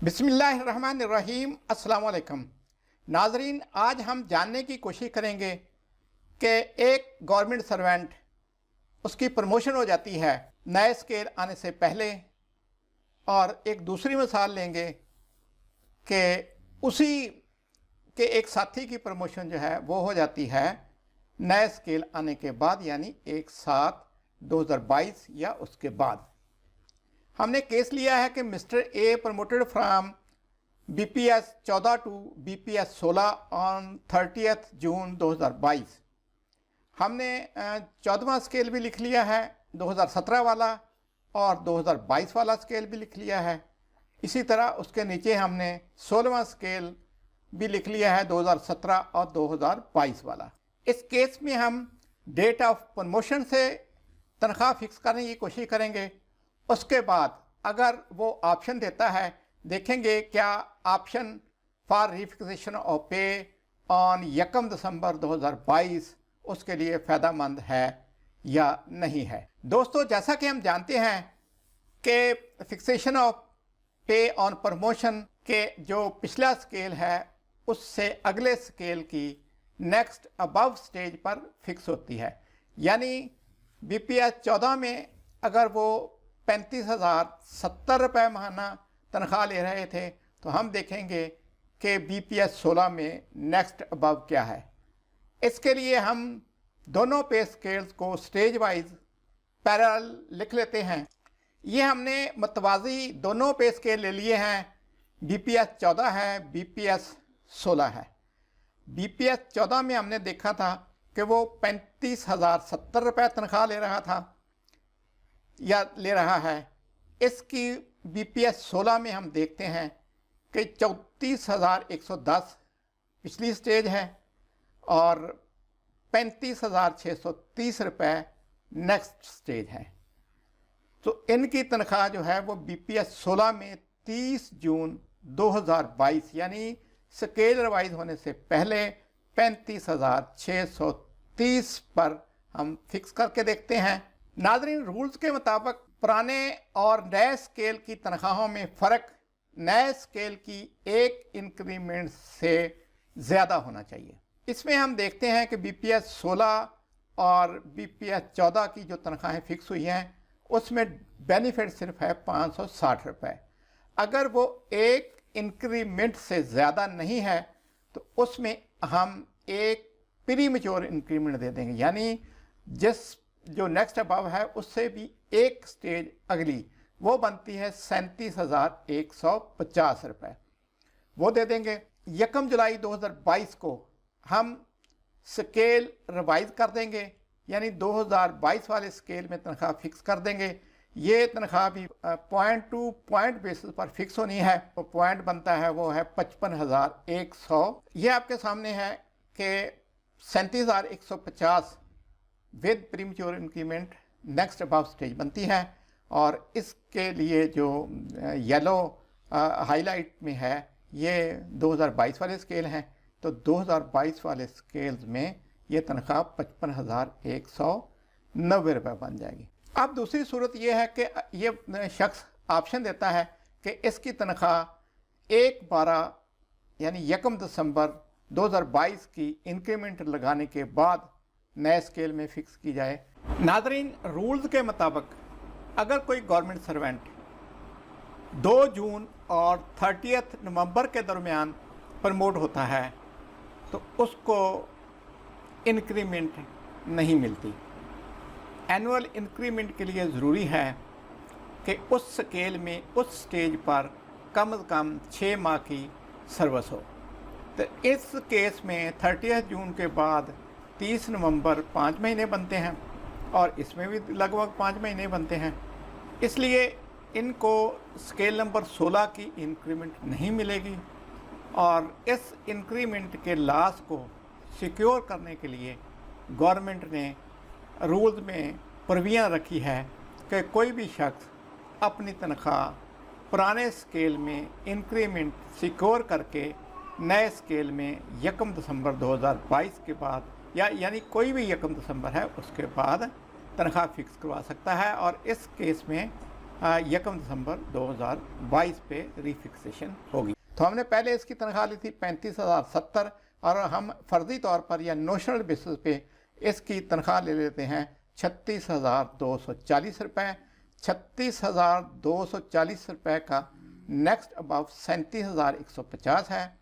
बिस्मिल्लाहिर्रहमानिर्रहीम। अस्सलाम वालेकुम नाजरीन, आज हम जानने की कोशिश करेंगे कि एक गवर्नमेंट सर्वेंट उसकी प्रमोशन हो जाती है नए स्केल आने से पहले, और एक दूसरी मिसाल लेंगे कि उसी के एक साथी की प्रमोशन जो है वो हो जाती है नए स्केल आने के बाद, यानी 1/7/2022 या उसके बाद। हमने केस लिया है कि mister A promoted from BPS 14 to BPS 16 on 30 June 2022। हमने 14वां स्केल भी लिख लिया है, 2017 वाला, और 2022 वाला स्केल भी लिख लिया है। इसी तरह उसके नीचे हमने 16वां स्केल भी लिख लिया है, 2017 और 2022 वाला। इस केस में हम डेट ऑफ प्रमोशन से तनख्वाह फिक्स करने की कोशिश करेंगे। उसके बाद अगर वो ऑप्शन देता है, देखेंगे क्या ऑप्शन फॉर रिफिक्सेशन ऑफ पे ऑन 1 दिसंबर 2022 उसके लिए फ़ायदेमंद है या नहीं है। दोस्तों, जैसा कि हम जानते हैं कि फिक्सेशन ऑफ पे ऑन प्रमोशन के जो पिछला स्केल है उससे अगले स्केल की नेक्स्ट अबव स्टेज पर फिक्स होती है। यानी BPS 14 में अगर वो 35,070 रुपये माहाना तनख्वाह ले रहे थे, तो हम देखेंगे कि BPS 16 में नेक्स्ट अबव क्या है। इसके लिए हम दोनों पे स्केल्स को स्टेज वाइज पैरेलल लिख लेते हैं। ये हमने मतवाजी दोनों पे स्केल ले लिए हैं। BPS 14 है, BPS 16 है। BPS 14 में हमने देखा था कि वो 35,070 रुपये तनख्वाह ले रहा था या ले रहा है। इसकी BPS 16 में हम देखते हैं कि 34,110 पिछली स्टेज है और 35,630 रुपये नेक्स्ट स्टेज है। तो इनकी तनख्वाह जो है वो BPS 16 में 30 जून 2022 यानी स्केल रिवाइज होने से पहले 35,630 पर हम फिक्स करके देखते हैं। नाज़रीन, रूल्स के मुताबिक पुराने और नए स्केल की तनख्वाहों में फ़र्क नए स्केल की एक इंक्रीमेंट से ज़्यादा होना चाहिए। इसमें हम देखते हैं कि BPS 16 और BPS 14 की जो तनख्वाहें फ़िक्स हुई हैं उसमें बेनिफिट सिर्फ है 560 रुपये। अगर वो एक इंक्रीमेंट से ज़्यादा नहीं है तो उसमें हम एक प्रीमेच्योर इंक्रीमेंट दे देंगे, यानी जिस जो नेक्स्ट अबव है उससे भी एक स्टेज अगली, वो बनती है 37,150 रुपये, वो दे देंगे। 1 जुलाई 2022 को हम स्केल रिवाइज कर देंगे, यानी 2022 वाले स्केल में तनख्वाह फिक्स कर देंगे। ये तनख्वाह भी पॉइंट टू पॉइंट बेसिस पर फिक्स होनी है। तो पॉइंट बनता है वो है 55,100। ये आपके सामने है कि 37,150 with premature increment next above stage बनती है। और इसके लिए जो येलो हाईलाइट में है ये 2022 वाले स्केल हैं। तो 2022 वाले स्केल्स में ये तनख्वाह 55,190 रुपये बन जाएगी। अब दूसरी सूरत ये है कि ये शख्स ऑप्शन देता है कि इसकी तनख्वाह 1/12 यानी 1 दिसंबर 2022 की इंक्रीमेंट लगाने के बाद नए स्केल में फ़िक्स की जाए। नाज़रीन, रूल्स के मुताबिक अगर कोई गवर्नमेंट सर्वेंट 2 जून और 30 नवंबर के दरमियान प्रमोट होता है तो उसको इंक्रीमेंट नहीं मिलती। एनुअल इंक्रीमेंट के लिए ज़रूरी है कि उस स्केल में उस स्टेज पर कम से कम 6 माह की सर्विस हो। तो इस केस में 30 जून के बाद 30 नवंबर 5 महीने बनते हैं और इसमें भी लगभग 5 महीने बनते हैं। इसलिए इनको स्केल नंबर 16 की इंक्रीमेंट नहीं मिलेगी। और इस इंक्रीमेंट के लॉस को सिक्योर करने के लिए गवर्नमेंट ने रूल्स में प्रोविज़न रखी है कि कोई भी शख्स अपनी तनख्वाह पुराने स्केल में इंक्रीमेंट सिक्योर करके नए स्केल में 1 दिसंबर 2022 के बाद यानी कोई भी 1 दिसंबर है उसके बाद तनख्वाह फिक्स करवा सकता है। और इस केस में यकम दिसंबर 2022 पे रिफिक्सेशन होगी। तो हमने पहले इसकी तनख्वाह ली थी 35,070 और हम फर्जी तौर पर या नोशनल बेसिस पे इसकी तनख्वाह ले लेते हैं 36,240 रुपये। 36,240 रुपये का नेक्स्ट अबाव 37,150 है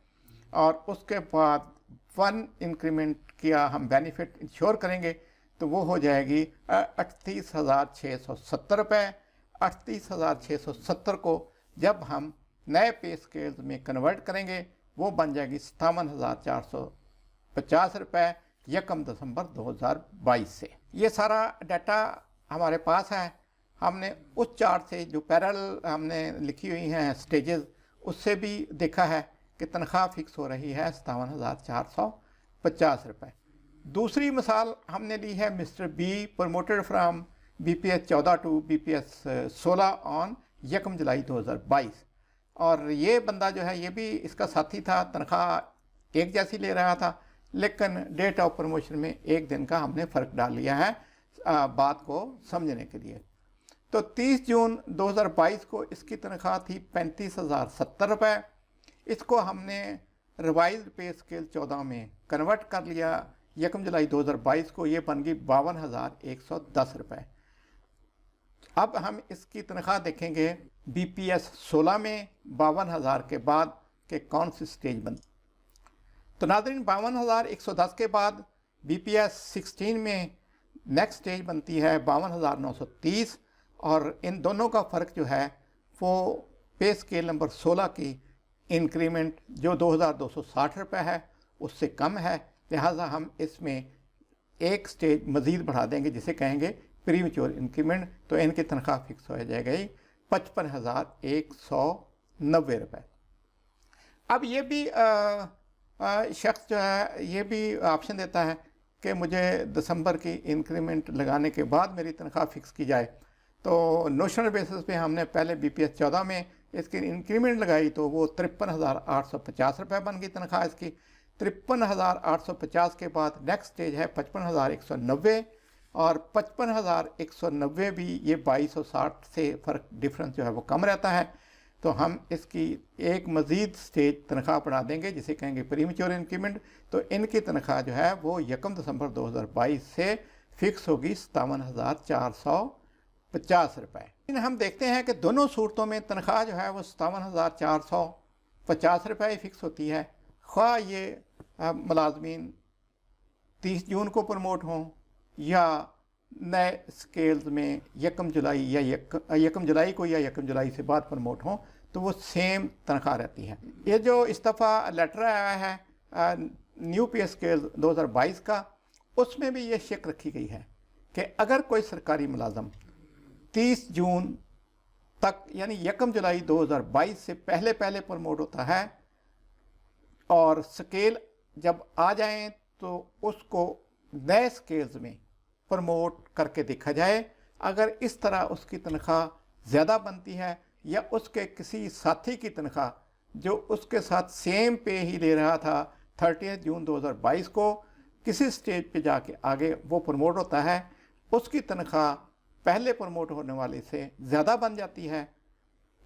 और उसके बाद 1 इंक्रीमेंट किया हम बेनिफिट इंश्योर करेंगे तो वो हो जाएगी 38,670 रुपये। 38,670 को जब हम नए पे स्केल्स में कन्वर्ट करेंगे वो बन जाएगी 57,450 रुपये यकम दिसंबर 2022 से। ये सारा डाटा हमारे पास है। हमने उस चार्ट से जो पैरेलल हमने लिखी हुई हैं स्टेजेस उससे भी देखा है कि तनख्वाह फिक्स हो रही है 57,450 रुपये। दूसरी मिसाल हमने ली है mister B promoted from BPS 14 to BPS 16 on यकम जुलाई 2022 और ये बंदा जो है ये भी इसका साथी था, तनख्वाह एक जैसी ले रहा था लेकिन डेट ऑफ प्रमोशन में एक दिन का हमने फ़र्क डाल लिया है बात को समझने के लिए। तो 30 जून 2022 को इसकी तनख्वाह थी 35,070 रुपये। इसको हमने रिवाइज्ड पे स्केल 14 में कन्वर्ट कर लिया यकम जुलाई 2022 को, ये बन गई 52,110 रुपये। अब हम इसकी तनख्वाह देखेंगे BPS 16 में 52,000 के बाद के कौन सी स्टेज बनती। तो नाज़रीन 52,110 के बाद BPS 16 में नेक्स्ट स्टेज बनती है 52,930 और इन दोनों का फ़र्क जो है वो पे स्केल नंबर 16 की इंक्रीमेंट जो 2,260 रुपये है उससे कम है, लिहाजा हम इसमें एक स्टेज मज़ीद बढ़ा देंगे जिसे कहेंगे प्रीमेच्योर इंक्रीमेंट। तो इनकी तनख्वाह फिक्स हो जाएगी 55,190 रुपये। अब ये भी शख्स जो है ये भी ऑप्शन देता है कि मुझे दिसंबर की इंक्रीमेंट लगाने के बाद मेरी तनख्वाह फ़िक्स की जाए। तो नोशनल बेसिस पे हमने पहले BPS 14 में इसकी इंक्रीमेंट लगाई तो वो 53,850 रुपये बन गई तनख्वाह इसकी। 53,850 के बाद नेक्स्ट स्टेज है 55,190 और 55,190 भी ये 2260 से फ़र्क डिफरेंस जो है वो कम रहता है। तो हम इसकी एक मज़ीद स्टेज तनख्वाह बढ़ा देंगे जिसे कहेंगे प्रीमेच्योर इंक्रीमेंट। तो इनकी तनख्वाह जो है वो यकम दिसंबर 2022 से फ़िक्स होगी 57,450 रुपये। लेकिन हम देखते हैं कि दोनों सूरतों में तनख्वाह जो है वो 57,450 रुपये ही फ़िक्स होती है, ख्वाह ये मुलाजमीन 30 जून को प्रमोट हों या नए स्केल्स में यकम जुलाई या यकम जुलाई को या यकम जुलाई से बाद प्रमोट हों तो वो सेम तनख्वाह रहती है। ये जो इस्तीफ़ा लेटर आया है न्यू पे स्केल 2022 का उसमें भी ये शिक रखी गई है कि अगर कोई सरकारी मुलाजम 30 जून तक यानी यकम जुलाई 2022 से पहले पहले प्रमोट होता है और स्केल जब आ जाएं तो उसको नए स्केल्स में प्रमोट करके देखा जाए। अगर इस तरह उसकी तनख्वाह ज़्यादा बनती है या उसके किसी साथी की तनख्वाह जो उसके साथ सेम पे ही ले रहा था 30 जून 2022 को किसी स्टेज पे जाके आगे वो प्रमोट होता है, उसकी तनख्वाह पहले प्रमोट होने वाले से ज़्यादा बन जाती है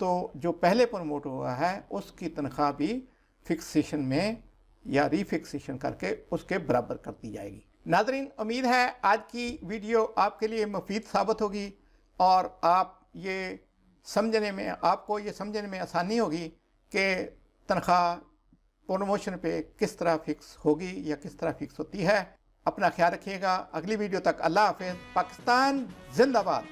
तो जो पहले प्रमोट हुआ है उसकी तनख्वाह भी फिक्सेशन में या रीफिक्सेशन करके उसके बराबर कर दी जाएगी। नाज़रीन उम्मीद है आज की वीडियो आपके लिए मुफीद साबित होगी और आप ये समझने में आपको ये समझने में आसानी होगी कि तनख्वाह प्रमोशन पे किस तरह फ़िक्स होगी या किस तरह फ़िक्स होती है। अपना ख्याल रखिएगा। अगली वीडियो तक अल्लाह हाफ़िज़। पाकिस्तान जिंदाबाद।